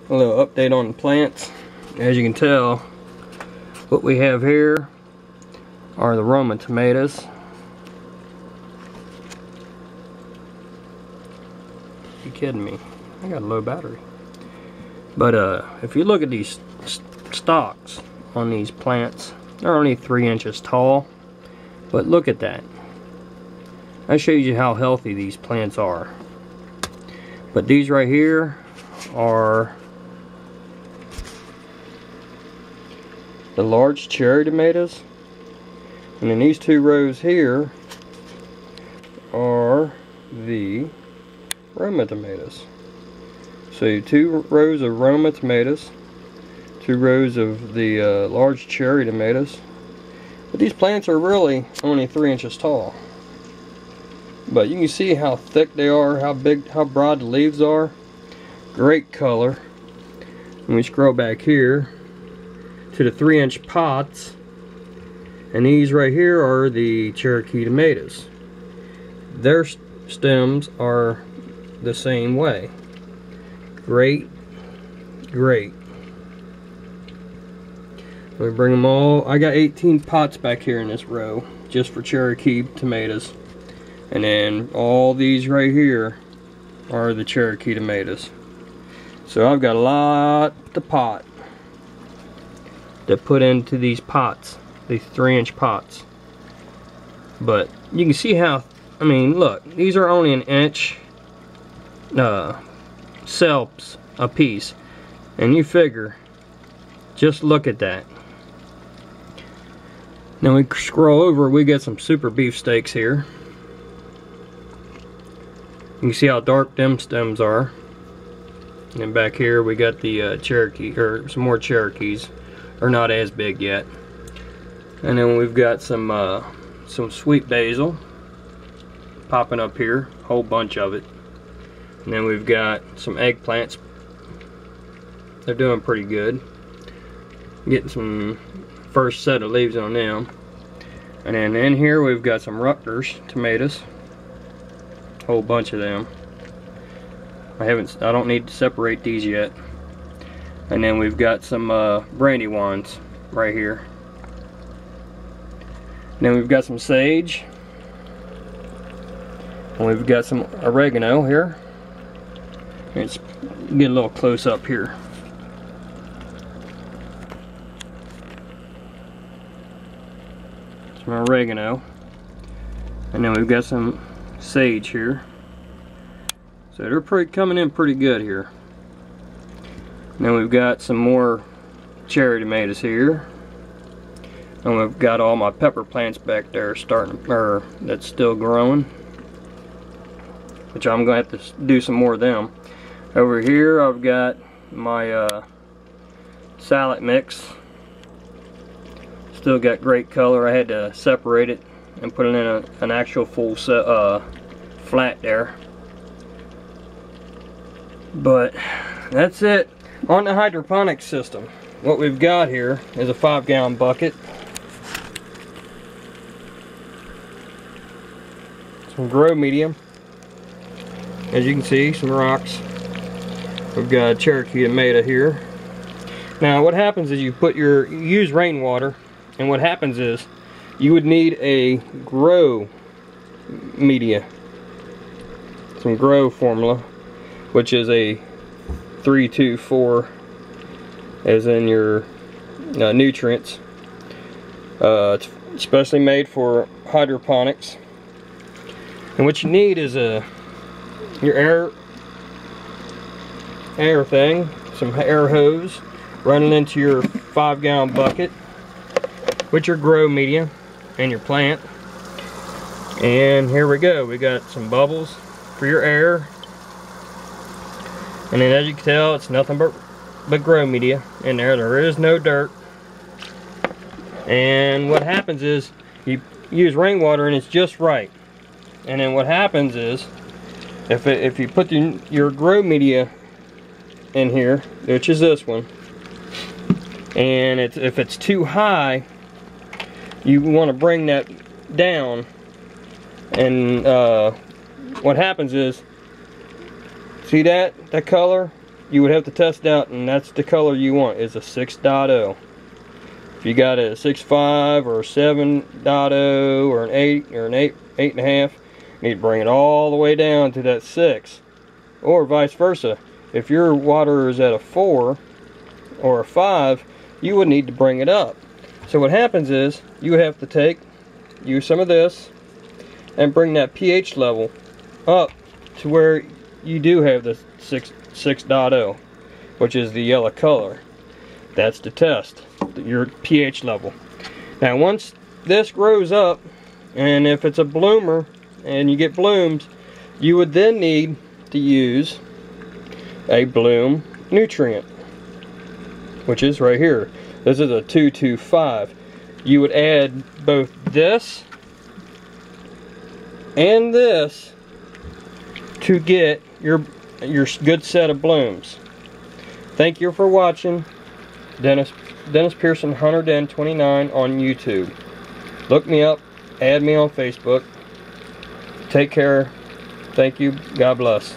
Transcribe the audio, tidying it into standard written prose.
A little update on the plants. As you can tell, what we have here are the Roma tomatoes. You kidding me? I got a low battery. But if you look at these stalks on these plants, they're only 3 inches tall. But look at that. That shows you how healthy these plants are. But these right here are the large cherry tomatoes, and then these 2 rows here are the Roma tomatoes. So 2 rows of Roma tomatoes, 2 rows of the large cherry tomatoes. But these plants are really only 3 inches tall. But you can see how thick they are, how big, how broad the leaves are. Great color. And we scroll back here to the 3-inch pots, and these right here are the Cherokee tomatoes. Their stems are the same way. Great. We bring them all. I got 18 pots back here in this row just for Cherokee tomatoes. And then all these right here are the Cherokee tomatoes. So I've got a lot to pot to put into these pots, these 3-inch pots. But you can see how, I mean, look, these are only an inch cells a piece. And you figure, just look at that. Then we scroll over, we get some super beef steaks here. You can see how dark them stems are. And then back here we got the Cherokee, or some more Cherokees. They're not as big yet. And then we've got some sweet basil popping up here, a whole bunch of it. And then we've got some eggplants. They're doing pretty good. Getting some first set of leaves on them. And then in here we've got some Rutgers tomatoes. Whole bunch of them. I don't need to separate these yet. And then we've got some brandywines right here. And then we've got some sage. And we've got some oregano here. Let's get a little close up here. Some oregano. And then we've got some sage here. So they're coming in pretty good here. And then we've got some more cherry tomatoes here. And we've got all my pepper plants back there that's still growing. Which I'm going to have to do some more of them. Over here I've got my salad mix. Still got great color. I had to separate it and put it in an actual full flat there. But that's it on the hydroponics system. What we've got here is a 5-gallon bucket, some grow medium, as you can see, some rocks. We've got a Cherokee tomato here. Now what happens is you use rainwater, and what happens is you would need a grow media, some grow formula, which is a 3-2-4 as in your nutrients. It's especially made for hydroponics. And what you need is your air thing, some air hose running into your 5-gallon bucket with your grow media and your plant. And here we go. We got some bubbles for your air. And then as you can tell, it's nothing but grow media in there. There is no dirt. And what happens is you use rainwater and it's just right. And then what happens is if you put your grow media in here, which is this one, and if it's too high, you want to bring that down. And what happens is, see that color? you would have to test out, and that's the color you want, is a 6.0. If you got a 6.5 or a 7.0 or an 8 or an 8.5, you need to bring it all the way down to that 6. Or vice versa. If your water is at a 4 or a 5, you would need to bring it up. So what happens is, you would have to use some of this and bring that pH level up to where you do have the 6.0, which is the yellow color. That's the test, your pH level. Now once this grows up, and if it's a bloomer and you get blooms, you would then need to use a bloom nutrient, which is right here. This is a 225. You would add both this and this to get your good set of blooms. Thank you for watching. Dennis Pearson Hunter Den 29 on YouTube. Look me up, add me on Facebook. Take care. Thank you. God bless.